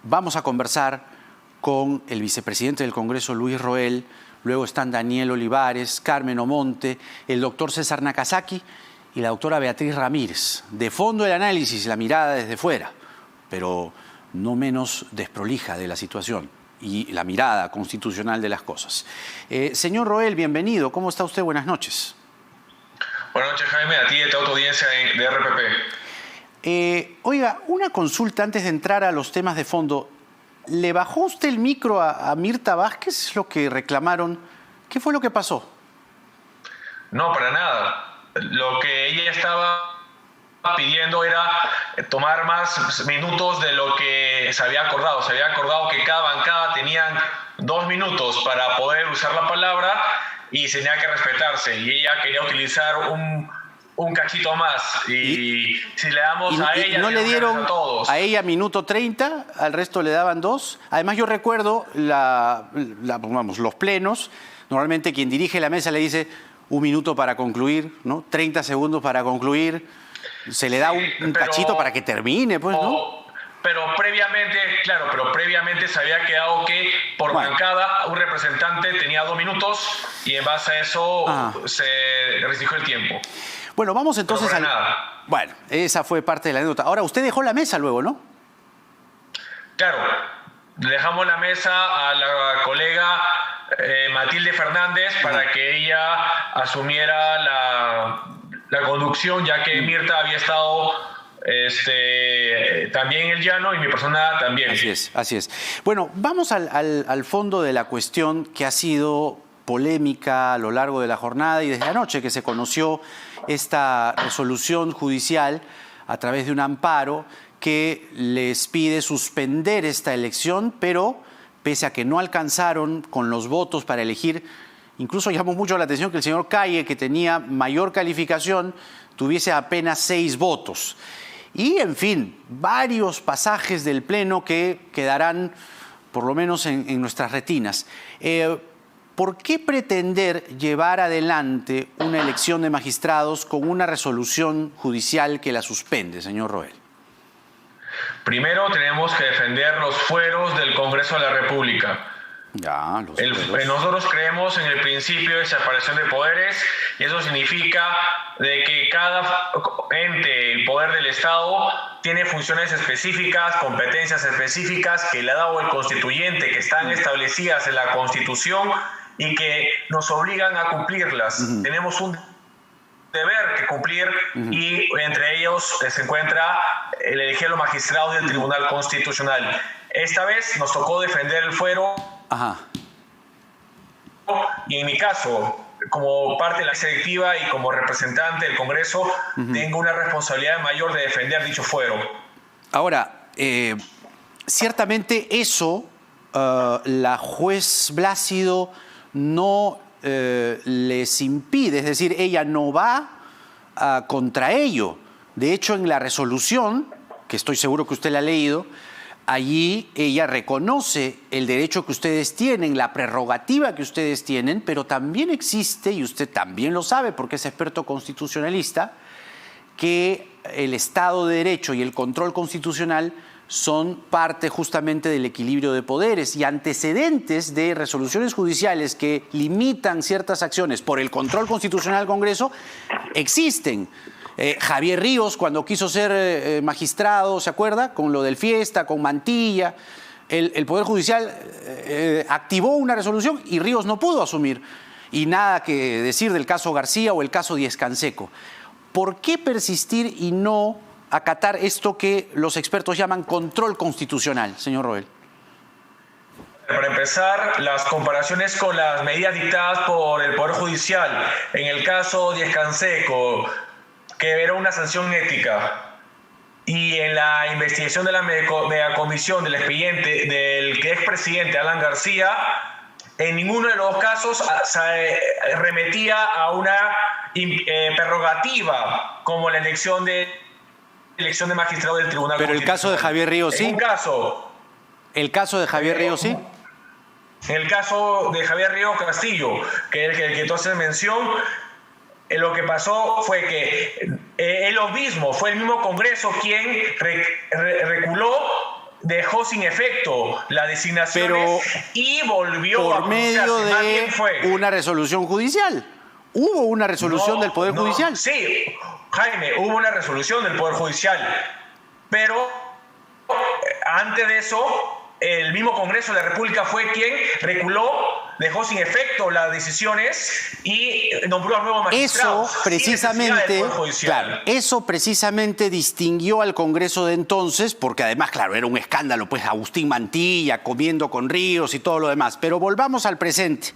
Vamos a conversar con el vicepresidente del Congreso, Luis Roel. Luego están Daniel Olivares, Carmen Omonte, el doctor César Nakazaki y la doctora Beatriz Ramírez. De fondo el análisis, la mirada desde fuera, pero no menos desprolija de la situación y la mirada constitucional de las cosas. Señor Roel, bienvenido. ¿Cómo está usted? Buenas noches. Buenas noches, Jaime, a ti y a toda tu audiencia de RPP. Oiga, una consulta antes de entrar a los temas de fondo. ¿Le bajó usted el micro a Mirta Vázquez? Es lo que reclamaron. ¿Qué fue lo que pasó? No, para nada. Lo que ella estaba pidiendo era tomar más minutos de lo que se había acordado. Se había acordado que cada bancada tenían 2 minutos para poder usar la palabra y tenía que respetarse. Y ella quería utilizar un cachito más. Y si le damos a ella, ¿no le dieron a todos? A ella minuto 30, al resto le daban 2? Además, yo recuerdo los plenos. Normalmente quien dirige la mesa le dice 1 minuto para concluir, ¿no? 30 segundos para concluir. Se le da un cachito para que termine, pues, ¿no? Pero previamente se había quedado que por bancada un representante tenía 2 minutos y en base a eso se restringió el tiempo. Bueno, vamos entonces Bueno, esa fue parte de la anécdota. Ahora, usted dejó la mesa luego, ¿no? Claro, dejamos la mesa a la colega Matilde Fernández para que ella asumiera la conducción, ya que Mirta había estado también en el llano y mi persona también. Así es. Bueno, vamos al fondo de la cuestión que ha sido polémica a lo largo de la jornada y desde anoche que se conoció esta resolución judicial a través de un amparo que les pide suspender esta elección, pero pese a que no alcanzaron con los votos para elegir, incluso llamó mucho la atención que el señor Calle, que tenía mayor calificación, tuviese apenas 6 votos. Y, en fin, varios pasajes del Pleno que quedarán, por lo menos, en nuestras retinas. ¿Por qué pretender llevar adelante una elección de magistrados con una resolución judicial que la suspende, señor Roel? Primero tenemos que defender los fueros del Congreso de la República. Nosotros creemos en el principio de separación de poderes y eso significa de que cada ente, el poder del Estado, tiene funciones específicas, competencias específicas que le ha dado el constituyente, que están establecidas en la Constitución y que nos obligan a cumplirlas. Tenemos un deber que cumplir y entre ellos se encuentra el elegir a los magistrados del Tribunal Constitucional. Esta vez nos tocó defender el fuero y en mi caso, como parte de la selectiva y como representante del Congreso, tengo una responsabilidad mayor de defender dicho fuero. Ahora, ciertamente eso la juez Blácido no les impide, es decir, ella no va contra ello. De hecho, en la resolución, que estoy seguro que usted la ha leído, allí ella reconoce el derecho que ustedes tienen, la prerrogativa que ustedes tienen, pero también existe, y usted también lo sabe porque es experto constitucionalista, que el Estado de Derecho y el control constitucional son parte justamente del equilibrio de poderes y antecedentes de resoluciones judiciales que limitan ciertas acciones por el control constitucional del Congreso existen. Javier Ríos, cuando quiso ser magistrado, ¿se acuerda? Con lo del Fiesta, con Mantilla, el Poder Judicial activó una resolución y Ríos no pudo asumir. Y nada que decir del caso García o el caso Díez-Canseco. ¿Por qué persistir y no acatar esto que los expertos llaman control constitucional, señor Roel? Para empezar, las comparaciones con las medidas dictadas por el Poder Judicial, en el caso Díez-Canseco, que era una sanción ética, y en la investigación de la megacomisión del expediente del que expresidente Alan García, en ninguno de los casos se remetía a una prerrogativa como la elección de magistrado del Tribunal Constitucional. Pero el caso de Javier Ríos sí. En un caso. ¿El caso de Javier Ríos sí? En el caso de Javier Ríos Castillo, que es el que entonces mencionó, lo que pasó fue que él mismo, fue el mismo Congreso quien reculó dejó sin efecto las designaciones y volvió por medio de una resolución judicial. ¿Hubo una resolución del Poder Judicial? Sí, Jaime, hubo una resolución del Poder Judicial, pero antes de eso, el mismo Congreso de la República fue quien reculó, dejó sin efecto las decisiones y nombró a nuevos magistrados. Eso precisamente distinguió al Congreso de entonces, porque además, claro, era un escándalo, pues Agustín Mantilla comiendo con Ríos y todo lo demás. Pero volvamos al presente.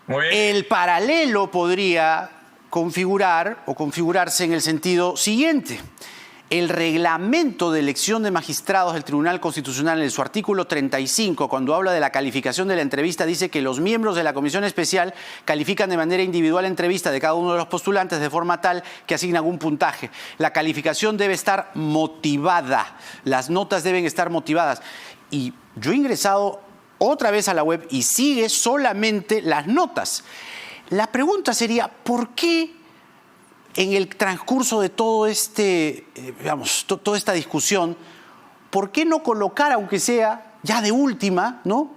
Muy bien. El paralelo podría configurarse en el sentido siguiente. El reglamento de elección de magistrados del Tribunal Constitucional, en su artículo 35, cuando habla de la calificación de la entrevista, dice que los miembros de la comisión especial califican de manera individual la entrevista de cada uno de los postulantes de forma tal que asignan un puntaje. La calificación debe estar motivada, las notas deben estar motivadas. Y yo he ingresado otra vez a la web y sigue solamente las notas. La pregunta sería, ¿por qué en el transcurso de todo toda esta discusión, por qué no colocar, aunque sea ya de última, ¿no?,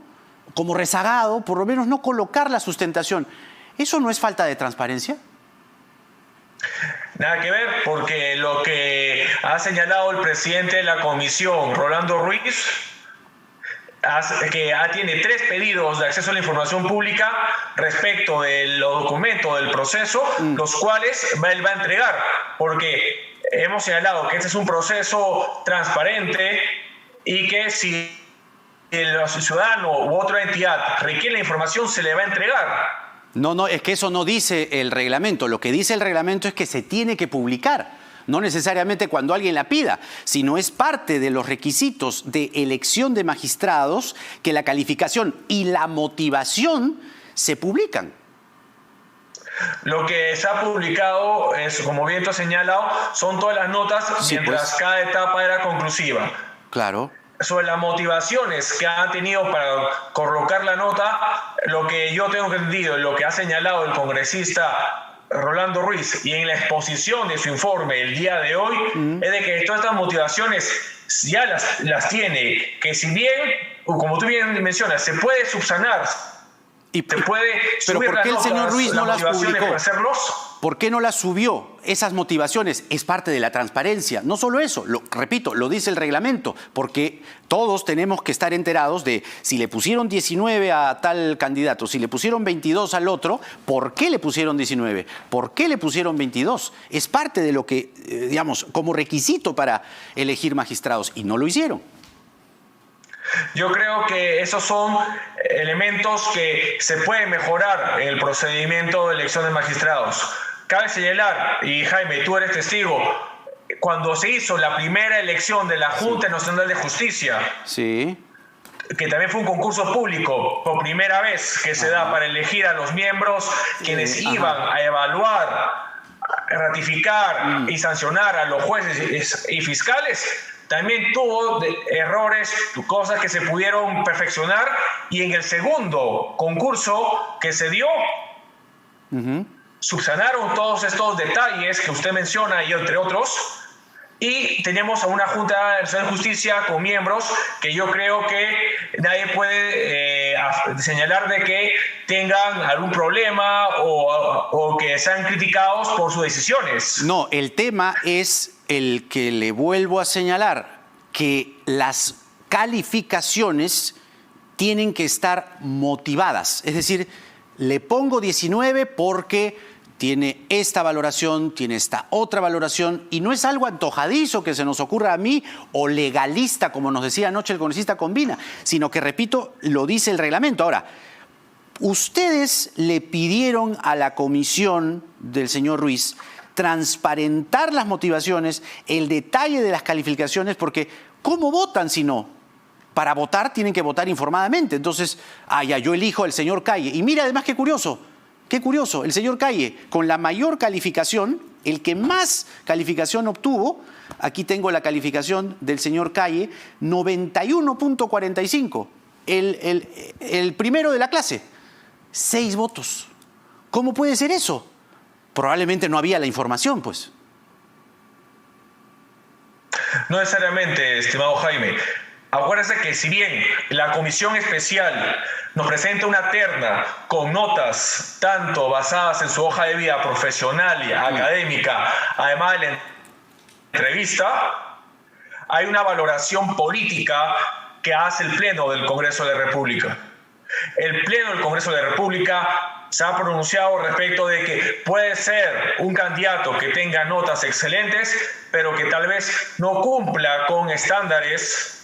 como rezagado, por lo menos no colocar la sustentación? ¿Eso no es falta de transparencia? Nada que ver, porque lo que ha señalado el presidente de la comisión, Rolando Ruiz, que tiene 3 pedidos de acceso a la información pública respecto de los documentos del proceso, los cuales él va a entregar, porque hemos señalado que este es un proceso transparente y que si el ciudadano u otra entidad requiere la información, se le va a entregar. No, es que eso no dice el reglamento. Lo que dice el reglamento es que se tiene que publicar. No necesariamente cuando alguien la pida, sino es parte de los requisitos de elección de magistrados que la calificación y la motivación se publican. Lo que se ha publicado, como bien tú has señalado, son todas las notas, mientras cada etapa era conclusiva. Claro. Sobre las motivaciones que han tenido para colocar la nota, lo que yo tengo entendido, lo que ha señalado el congresista Rolando Ruiz y en la exposición de su informe el día de hoy, es de que todas estas motivaciones ya las tiene, que si bien, como tú bien mencionas, se puede subsanar, pero ¿por qué el señor Ruiz no las publicó? ¿Por qué no las subió? Esas motivaciones es parte de la transparencia. No solo eso, repito, lo dice el reglamento, porque todos tenemos que estar enterados de si le pusieron 19 a tal candidato, si le pusieron 22 al otro, ¿por qué le pusieron 19? ¿Por qué le pusieron 22? Es parte de lo que, digamos, como requisito para elegir magistrados, y no lo hicieron. Yo creo que esos son elementos que se pueden mejorar en el procedimiento de elección de magistrados. Cabe señalar, y Jaime, tú eres testigo, cuando se hizo la primera elección de la Junta Nacional de Justicia, que también fue un concurso público, por primera vez que se da para elegir a los miembros quienes iban a evaluar, ratificar y sancionar a los jueces y fiscales, también tuvo errores, cosas que se pudieron perfeccionar, y en el segundo concurso que se dio, subsanaron todos estos detalles que usted menciona y entre otros, y tenemos a una Junta Nacional de Justicia con miembros que yo creo que nadie puede señalar de que tengan algún problema o que sean criticados por sus decisiones. No, el tema es el que le vuelvo a señalar, que las calificaciones tienen que estar motivadas. Es decir, le pongo 19 porque tiene esta valoración, tiene esta otra valoración, y no es algo antojadizo que se nos ocurra a mí o legalista, como nos decía anoche el congresista Combina, sino que, repito, lo dice el reglamento. Ahora, ustedes le pidieron a la comisión del señor Ruiz transparentar las motivaciones, el detalle de las calificaciones, porque ¿cómo votan si no? Para votar tienen que votar informadamente. Entonces, yo elijo al señor Calle. Y mira, además, qué curioso, el señor Calle, con la mayor calificación, el que más calificación obtuvo, aquí tengo la calificación del señor Calle, 91.45, el primero de la clase, 6 votos. ¿Cómo puede ser eso? Probablemente no había la información, pues. No necesariamente, estimado Jaime. acuérdense que si bien la comisión especial nos presenta una terna con notas tanto basadas en su hoja de vida profesional y académica, además de la entrevista, hay una valoración política que hace el Pleno del Congreso de la República. El Pleno del Congreso de la República se ha pronunciado respecto de que puede ser un candidato que tenga notas excelentes, pero que tal vez no cumpla con estándares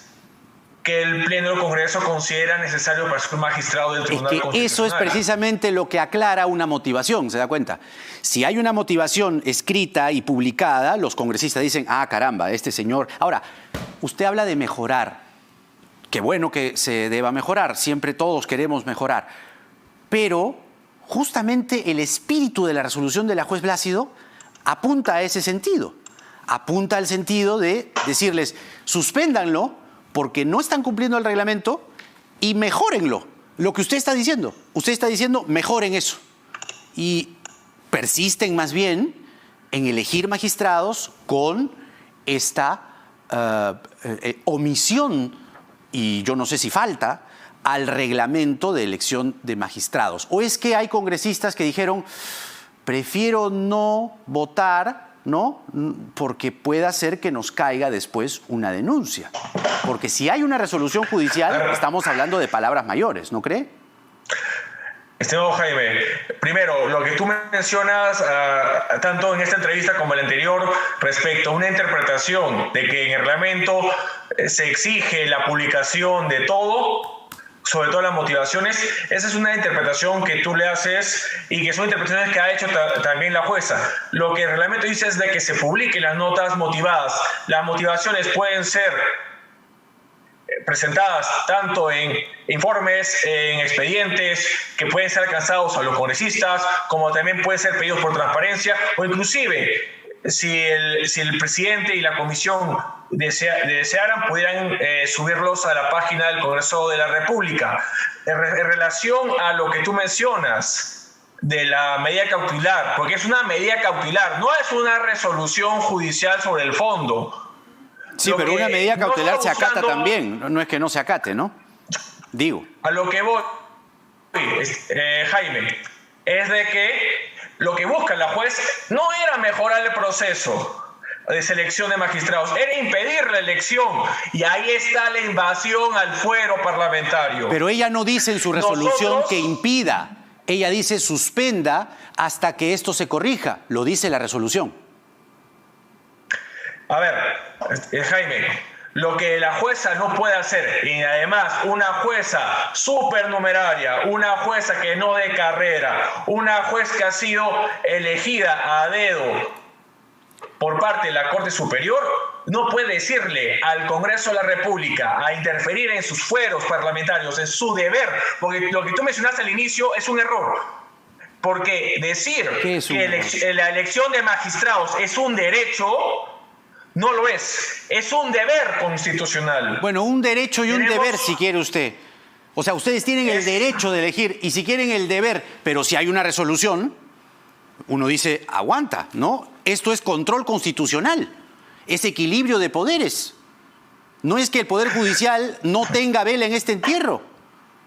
que el Pleno del Congreso considera necesario para ser magistrado del Tribunal Constitucional. Eso es precisamente lo que aclara una motivación, ¿se da cuenta? Si hay una motivación escrita y publicada, los congresistas dicen, ah, caramba, este señor... Ahora, usted habla de mejorar. Qué bueno que se deba mejorar, siempre todos queremos mejorar. Pero justamente el espíritu de la resolución de la juez Blásido apunta a ese sentido. Apunta al sentido de decirles, suspéndanlo, porque no están cumpliendo el reglamento, y mejórenlo. Lo que usted está diciendo. Usted está diciendo, mejoren eso. Y persisten más bien en elegir magistrados con esta omisión, y yo no sé si falta, al reglamento de elección de magistrados. ¿O es que hay congresistas que dijeron, prefiero no votar, ¿no? Porque pueda ser que nos caiga después una denuncia? Porque si hay una resolución judicial, estamos hablando de palabras mayores, ¿no cree? Estimado Jaime, primero, lo que tú mencionas, tanto en esta entrevista como en la anterior, respecto a una interpretación de que en el reglamento se exige la publicación de todo, sobre todo las motivaciones, esa es una interpretación que tú le haces y que son interpretaciones que ha hecho también la jueza. Lo que el reglamento dice es de que se publiquen las notas motivadas. Las motivaciones pueden ser presentadas tanto en informes, en expedientes que pueden ser alcanzados a los congresistas, como también pueden ser pedidos por transparencia, o inclusive si el presidente y la comisión desearan, pudieran subirlos a la página del Congreso de la República. En relación a lo que tú mencionas de la medida cautelar, porque es una medida cautelar, no es una resolución judicial sobre el fondo. Sí, pero una medida cautelar se acata también, no es que no se acate, ¿no? Digo. A lo que voy, Jaime, es de que lo que busca la juez no era mejorar el proceso de selección de magistrados, era impedir la elección, y ahí está la invasión al fuero parlamentario. Pero ella no dice en su resolución que impida, ella dice suspenda hasta que esto se corrija, lo dice la resolución. A ver, Jaime, lo que la jueza no puede hacer, y además una jueza supernumeraria, una jueza que no de carrera, una juez que ha sido elegida a dedo por parte de la Corte Superior, no puede decirle al Congreso de la República a interferir en sus fueros parlamentarios, en su deber, porque lo que tú mencionaste al inicio es un error. Porque decir que la elección de magistrados es un derecho, no lo es. Es un deber constitucional. Bueno, un derecho y un deber, si quiere usted. O sea, ustedes tienen el derecho de elegir, y si quieren el deber, pero si hay una resolución, uno dice, aguanta, ¿no? Esto es control constitucional, es equilibrio de poderes. No es que el Poder Judicial no tenga vela en este entierro.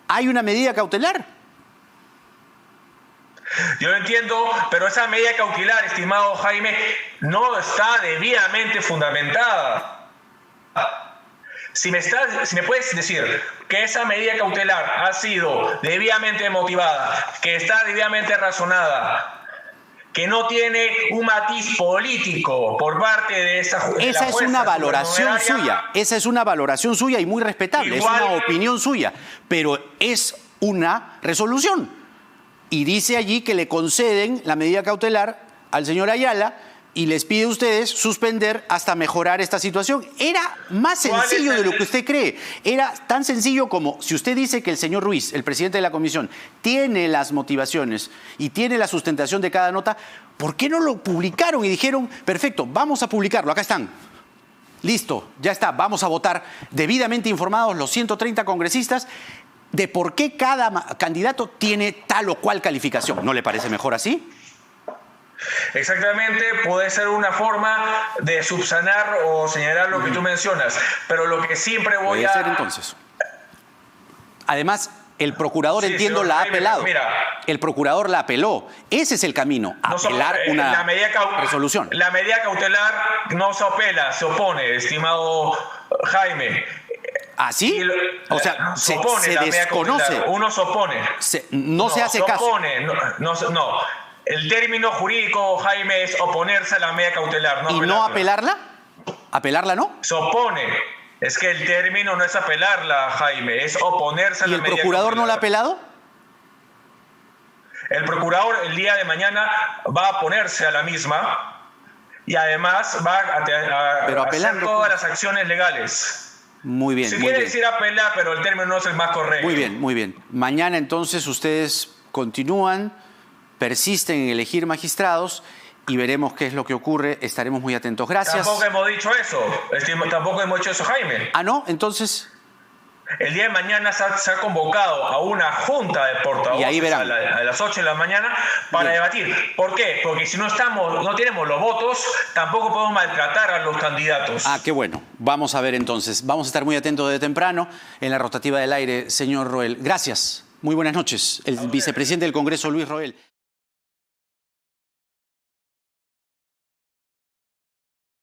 Hay una medida cautelar. Yo lo entiendo, pero esa medida cautelar, estimado Jaime, no está debidamente fundamentada. Si me puedes decir que esa medida cautelar ha sido debidamente motivada, que está debidamente razonada, que no tiene un matiz político por parte de esa jueza. Esa es una valoración suya, esa es una valoración suya y muy respetable, igual, es una opinión suya, pero es una resolución. Y dice allí que le conceden la medida cautelar al señor Ayala y les pide a ustedes suspender hasta mejorar esta situación. Era más sencillo de lo que usted cree. Era tan sencillo como si usted dice que el señor Ruiz, el presidente de la comisión, tiene las motivaciones y tiene la sustentación de cada nota, ¿por qué no lo publicaron y dijeron, perfecto, vamos a publicarlo, acá están? Listo, ya está, vamos a votar debidamente informados los 130 congresistas de por qué cada candidato tiene tal o cual calificación. ¿No le parece mejor así? Exactamente, puede ser una forma de subsanar o señalar lo que tú mencionas, pero lo que siempre voy a... Puede ser entonces. Además, el procurador, sí, entiendo, la ha apelado. Mira, el procurador la apeló. Ese es el camino, apelar una resolución. La medida cautelar no se apela, se opone, estimado Jaime. ¿Ah, sí? O sea, se desconoce. Uno se opone. No se hace caso. Opone, no. El término jurídico, Jaime, es oponerse a la medida cautelar. ¿Y no apelarla? ¿Apelarla no? Se opone. Es que el término no es apelarla, Jaime, es oponerse a la medida cautelar. ¿Y el procurador no la ha apelado? El procurador el día de mañana va a oponerse a la misma y además va a hacer todas las acciones legales. Muy bien. Se quiere decir apelar, pero el término no es el más correcto. Muy bien, muy bien. Mañana entonces ustedes continúan, persisten en elegir magistrados y veremos qué es lo que ocurre. Estaremos muy atentos. Gracias. Tampoco hemos dicho eso. Tampoco hemos dicho eso, Jaime. Ah, ¿no? Entonces... El día de mañana se ha convocado a una junta de portavoces a las 8 de la mañana para debatir. ¿Por qué? Porque si no tenemos los votos, tampoco podemos maltratar a los candidatos. Ah, qué bueno. Vamos a ver entonces. Vamos a estar muy atentos de temprano en la rotativa del aire, señor Roel. Gracias. Muy buenas noches. El vicepresidente del Congreso, Luis Roel.